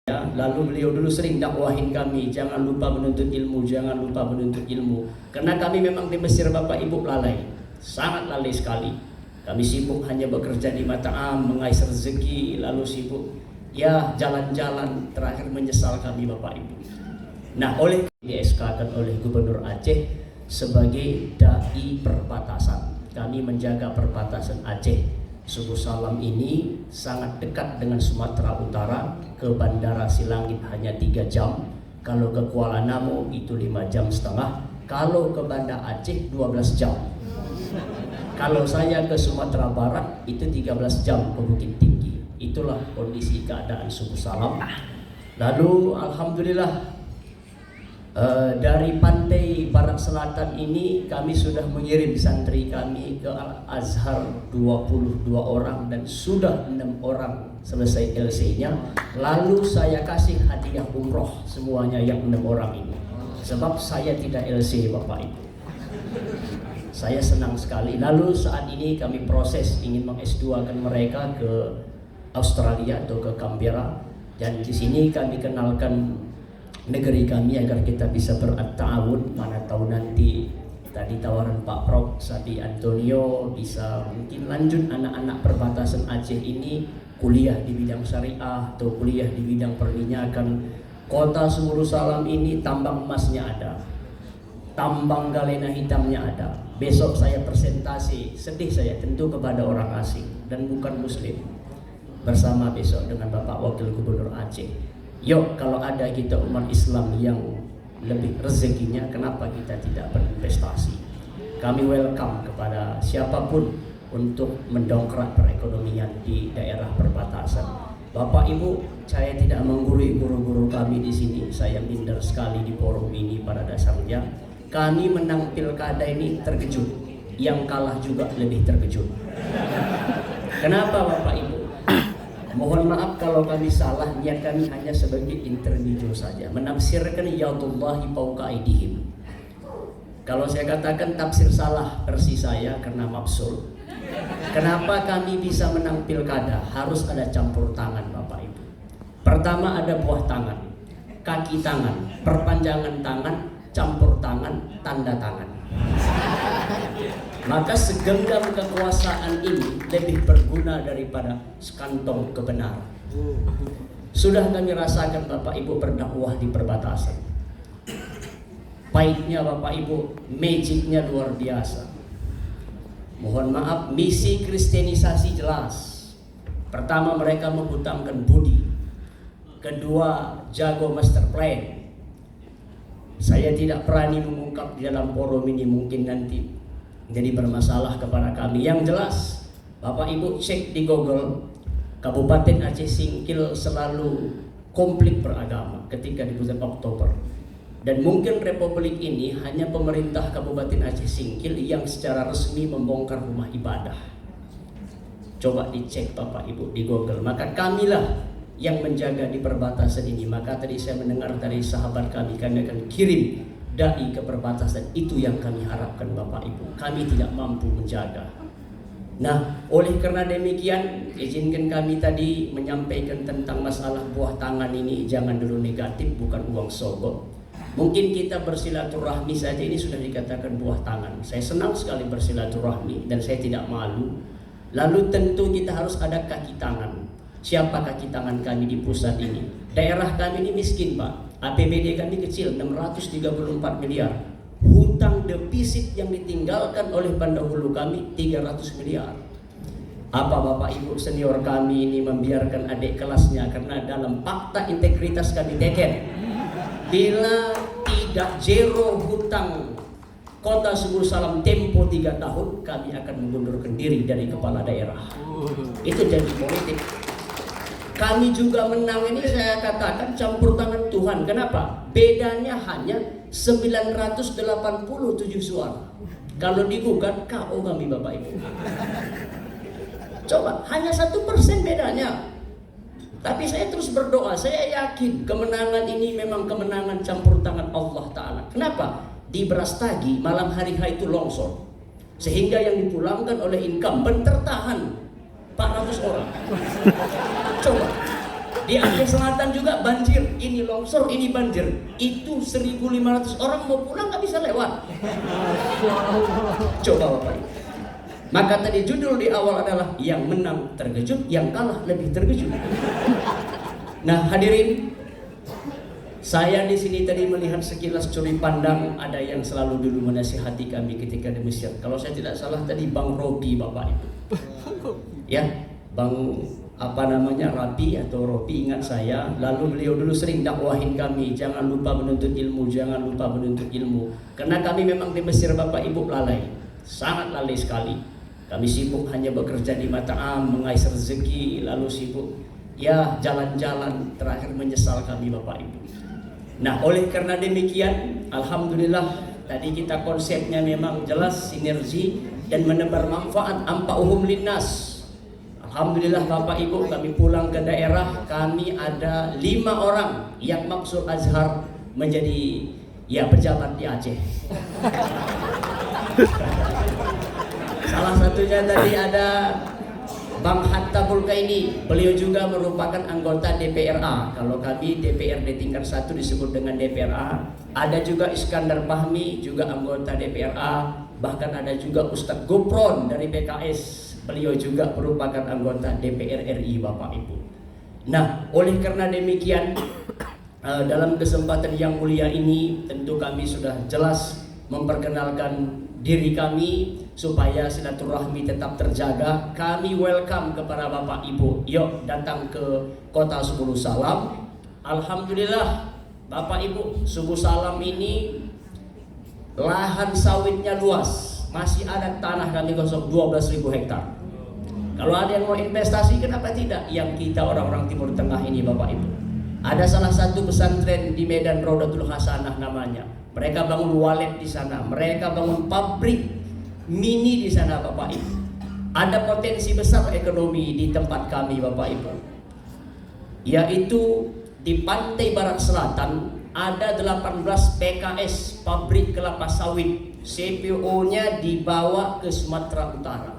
Ya, lalu beliau dulu sering dakwahin kami, jangan lupa menuntut ilmu, jangan lupa menuntut ilmu. Karena kami memang di Mesir Bapak Ibu lalai, sangat lalai sekali. Kami sibuk hanya bekerja di mata'am, mengais rezeki, lalu sibuk ya jalan-jalan, terakhir menyesal kami Bapak Ibu. Nah, oleh di-SK-kan oleh Gubernur Aceh sebagai dai perbatasan. Kami menjaga perbatasan Aceh. Subuh Salam ini sangat dekat dengan Sumatera Utara. Ke Bandara Silangit hanya 3 jam. Kalau ke Kuala Namu itu 5 jam setengah. Kalau ke Banda Aceh 12 jam. Kalau saya ke Sumatera Barat itu 13 jam ke Bukit Tinggi. Itulah kondisi keadaan Subuh Salam. Lalu Alhamdulillah dari pantai barat selatan ini kami sudah mengirim santri kami ke Al-Azhar 22 orang dan sudah 6 orang selesai LC-nya. Lalu saya kasih hadiah umroh semuanya yang 6 orang ini. Sebab saya tidak LC Bapak Ibu. Saya senang sekali. Lalu saat ini kami proses ingin meng-S2-kan mereka ke Australia atau ke Canberra, dan di sini kami kenalkan negeri kami agar kita bisa bertawun. Mana tahu nanti tadi tawaran Pak Prof Sabi Antonio bisa mungkin lanjut anak-anak perbatasan Aceh ini kuliah di bidang syariah atau kuliah di bidang perminyakan. Kota Subuh Salam ini tambang emasnya ada, tambang galena hitamnya ada. Besok saya presentasi, sedih saya tentu kepada orang asing dan bukan muslim, bersama besok dengan Bapak Wakil Gubernur Aceh. Yuk, kalau ada kita umat Islam yang lebih rezekinya, kenapa kita tidak berinvestasi? Kami welcome kepada siapapun untuk mendongkrak perekonomian di daerah perbatasan. Bapak Ibu, saya tidak menggurui guru-guru kami di sini. Saya minder sekali di forum ini pada dasarnya. Kami menang pilkada ini terkejut, yang kalah juga lebih terkejut. Kenapa Bapak Ibu? Mohon maaf kalau kami salah, niat kami hanya sebagai intermediate saja, menafsirkan yadullahi fauqa aydihim. Kalau saya katakan tafsir salah versi saya karena mafsul. Kenapa kami bisa menang pilkada? Harus ada campur tangan Bapak Ibu. Pertama ada buah tangan, kaki tangan, perpanjangan tangan, campur tangan, tanda tangan. Maka segenggam kekuasaan ini lebih berguna daripada sekantong kebenaran. Sudah kami rasakan Bapak Ibu berdakwah di perbatasan. Pahitnya Bapak Ibu, magicnya luar biasa. Mohon maaf, misi kristenisasi jelas. Pertama, mereka menghutangkan budi. Kedua, jago master plan. Saya tidak berani mengungkap di dalam forum ini, mungkin nanti jadi bermasalah kepada kami. Yang jelas, Bapak Ibu cek di Google, Kabupaten Aceh Singkil selalu konflik beragama ketika di bulan Oktober. Dan mungkin Republik ini hanya pemerintah Kabupaten Aceh Singkil yang secara resmi membongkar rumah ibadah. Coba dicek Bapak Ibu di Google. Maka kamilah yang menjaga di perbatasan ini. Maka tadi saya mendengar dari sahabat kami akan kirim dai ke perbatasan. Itu yang kami harapkan Bapak Ibu. Kami tidak mampu menjaga. Nah, oleh karena demikian, izinkan kami tadi menyampaikan tentang masalah buah tangan ini. Jangan dulu negatif, bukan uang sogok. Mungkin kita bersilaturahmi saja ini sudah dikatakan buah tangan. Saya senang sekali bersilaturahmi dan saya tidak malu. Lalu tentu kita harus ada kaki tangan. Siapa kaki tangan kami di pusat ini? Daerah kami ini miskin Pak. APBD kami kecil, 634 miliar. Hutang defisit yang ditinggalkan oleh pendahulu kami 300 miliar. Apa Bapak Ibu senior kami ini membiarkan adik kelasnya karena dalam fakta integritas kami teken. Bila tidak zero hutang Kota Subuh Salam tempo 3 tahun, kami akan mengundurkan diri dari kepala daerah. Itu janji politik. Kami juga menang ini saya katakan campur tangan Tuhan. Kenapa? Bedanya hanya 987 suara. Kalau digugat KO kami Bapak Ibu. Coba hanya 1% bedanya. Tapi saya terus berdoa, saya yakin kemenangan ini memang kemenangan campur tangan Allah Ta'ala. Kenapa? Di Brastagi malam hari itu longsor. Sehingga yang dipulangkan oleh incumbent tertahan 400 orang. Coba. Di Aceh Selatan juga banjir. lagi banjir, itu 1.500 orang mau pulang nggak bisa lewat. Coba Bapak Ibu. Maka tadi judul di awal adalah yang menang terkejut, yang kalah lebih terkejut. Nah hadirin, saya di sini tadi melihat sekilas curi pandang ada yang selalu dulu menasihati kami ketika di Mesir. Kalau saya tidak salah tadi Bang Robi Bapak Ibu. Ya, Bang Rapi atau Robi ingat saya. Lalu beliau dulu sering dakwahin kami, jangan lupa menuntut ilmu, jangan lupa menuntut ilmu. Karena kami memang di Mesir Bapak Ibu lalai, sangat lalai sekali. Kami sibuk hanya bekerja di mata'am, mengais rezeki, lalu sibuk ya jalan-jalan, terakhir menyesal kami Bapak Ibu. Nah oleh karena demikian, alhamdulillah tadi kita konsepnya memang jelas, sinergi dan menebar manfaat ampa'uhum linnas. Alhamdulillah Bapak Ibu, kami pulang ke daerah, kami ada 5 orang yang maksud Azhar menjadi ya pejabat di Aceh. Salah satunya tadi ada Bang Hatta Bulkaini, beliau juga merupakan anggota DPRA. Kalau kami DPRD tingkat 1 disebut dengan DPRA. Ada juga Iskandar Fahmi, juga anggota DPRA. Bahkan ada juga Ustadz Gopron dari PKS. Beliau juga merupakan anggota DPR RI Bapak Ibu. Nah, oleh karena demikian, dalam kesempatan yang mulia ini tentu kami sudah jelas memperkenalkan diri kami supaya silaturahmi tetap terjaga. Kami welcome kepada Bapak Ibu. Yuk datang ke Kota Subuh Salam. Alhamdulillah Bapak Ibu, Subuh Salam ini lahan sawitnya luas. Masih ada tanah kami kosong 12.000 hektar. Kalau ada yang mau investasi, kenapa tidak? Yang kita orang-orang Timur Tengah ini Bapak Ibu. Ada salah satu pesantren di Medan, Raudatul Hasanah namanya. Mereka bangun walet di sana, mereka bangun pabrik mini di sana Bapak Ibu. Ada potensi besar ekonomi di tempat kami Bapak Ibu. Yaitu di pantai barat selatan ada 18 PKS pabrik kelapa sawit. CPO-nya dibawa ke Sumatera Utara.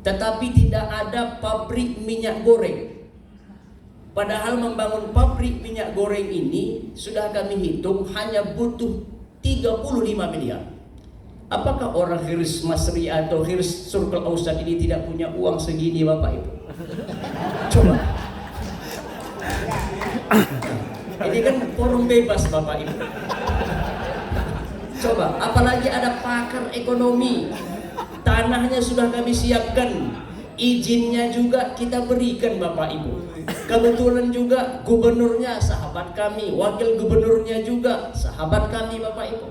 Tetapi tidak ada pabrik minyak goreng. Padahal membangun pabrik minyak goreng ini sudah kami hitung hanya butuh 35 miliar. Apakah orang Hirs Masri atau Hirs Surkul Ausad ini tidak punya uang segini Bapak Ibu? Coba. Ini kan forum bebas Bapak Ibu. Coba, apalagi ada pakar ekonomi. Tanahnya sudah kami siapkan, izinnya juga kita berikan Bapak Ibu. Kebetulan juga gubernurnya sahabat kami, wakil gubernurnya juga sahabat kami Bapak Ibu.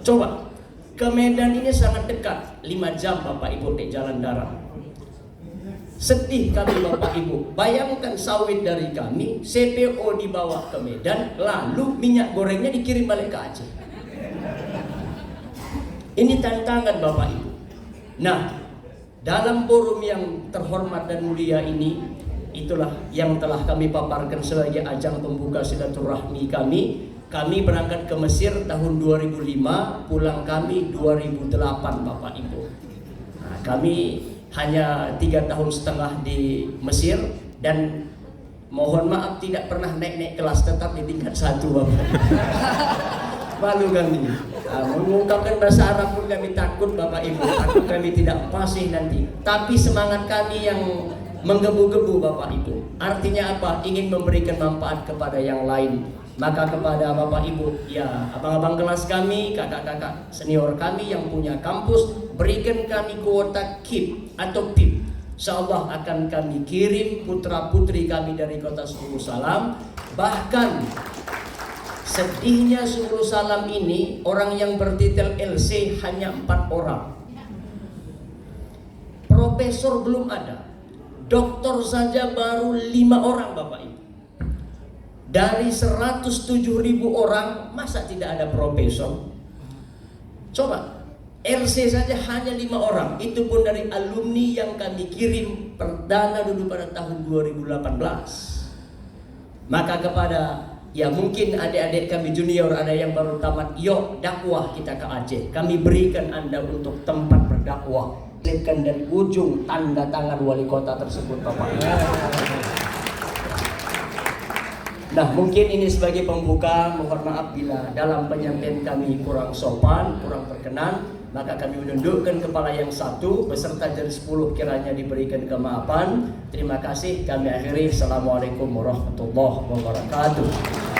Coba, ke Medan ini sangat dekat, 5 jam Bapak Ibu di jalan darat. Sedih kami Bapak Ibu, bayangkan sawit dari kami, CPO dibawa ke Medan, lalu minyak gorengnya dikirim balik ke Aceh. Ini tantangan Bapak Ibu. Nah, dalam forum yang terhormat dan mulia ini, itulah yang telah kami paparkan sebagai ajang pembuka silaturahmi kami. Kami berangkat ke Mesir tahun 2005, pulang kami 2008 Bapak Ibu. Nah, kami hanya 3,5 tahun di Mesir dan mohon maaf tidak pernah naik kelas, tetap di tingkat 1 Bapak. Malu kami. Mengungkapkan bahasa Arab pun kami takut Bapak Ibu. Takut kami tidak fasih nanti. Tapi semangat kami yang menggebu-gebu Bapak Ibu. Artinya apa? Ingin memberikan manfaat kepada yang lain. Maka kepada Bapak Ibu, ya abang-abang kelas kami, kakak-kakak senior kami yang punya kampus, berikan kami kuota KIP atau PIP. InsyaAllah akan kami kirim putra-putri kami dari Kota Subuh Salam. Bahkan sedihnya Subuh Salam ini, orang yang bertitel LC hanya 4 orang. Profesor belum ada. Doktor saja baru 5 orang Bapak Ibu. Dari 107.000 orang, masa tidak ada profesor? Coba, LC saja hanya 5 orang. Itu pun dari alumni yang kami kirim perdana dulu pada tahun 2018. Maka kepada ya mungkin adik-adik kami junior ada yang baru tamat, yuk dakwah kita ke Aceh. Kami berikan Anda untuk tempat berdakwah. Lihatkan dari ujung tanda tangan wali kota tersebut Bapak. Nah, mungkin ini sebagai pembuka. Mohon maaf bila dalam penyampaian kami kurang sopan, kurang berkenan, maka kami menundukkan kepala yang satu beserta jari 10 kiranya diberikan kemaafan. Terima kasih, kami akhiri. Assalamualaikum warahmatullahi wabarakatuh.